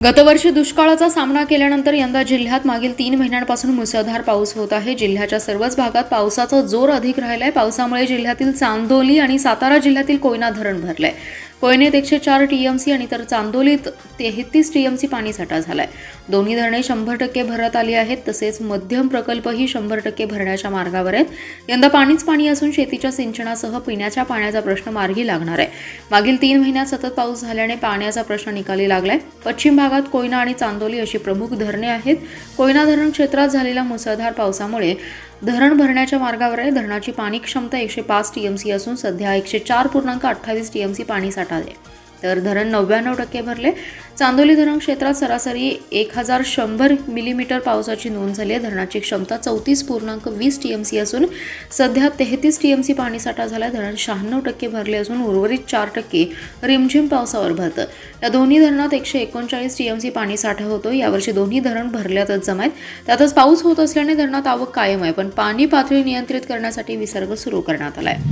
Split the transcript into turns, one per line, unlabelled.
गतवर्षी दुष्काळाचा सामना केल्यानंतर यंदा जिल्ह्यात मागील 3 महिन्यांपासून मुसळधार पाऊस होत आहे। जिल्ह्याच्या सर्वच भागात पावसाचा जोर अधिक राहिलाय। पावसामुळे जिल्ह्यातील चांदोली आणि सातारा जिल्ह्यातील कोयना धरण भरलंय। कोयनेत 104 टीएमसी आणि तर चांदोलीत 33 टीएमसी पाणीसाठा झालाय। दोन्ही धरणे 100% भरत आली आहेत। तसेच मध्यम प्रकल्पही 100% भरण्याच्या मार्गावर आहेत। यंदा पाणीच पाणी असून शेतीच्या सिंचनासह पिण्याच्या पाण्याचा प्रश्न मार्गी लागणार आहे। मागील 3 महिन्यात सतत पाऊस झाल्याने पाण्याचा प्रश्न निकाली लागलाय। पश्चिम भागात कोयना आणि चांदोली अशी प्रमुख धरणे आहेत। कोयना धरण क्षेत्रात झालेल्या मुसळधार पावसामुळे धरण भरण्याच्या मार्गावर आहे। धरणाची पाणी क्षमता 105 टीएमसी असून सध्या 104.28 टीएमसी पाणीसाठा आहे। तर धरण 99% भरले। चांदोली धरण क्षेत्रात सरासरी 1100 मिलीमीटर पावसाची नोंद झाली आहे। धरणाची क्षमता 34.20 टीएमसी असून सध्या 33 टीएमसी पाणीसाठा झाला। धरण 96% भरले असून उर्वरित 4% रिमझिम पावसावर भरतं। या दोन्ही धरणात 139 टीएमसी पाणीसाठा होतो। यावर्षी दोन्ही धरण भरल्यातच जमायत। त्यातच पाऊस होत असल्याने धरणात आवक कायम आहे, पण पाणी पातळी नियंत्रित करण्यासाठी विसर्ग सुरू करण्यात आलाय।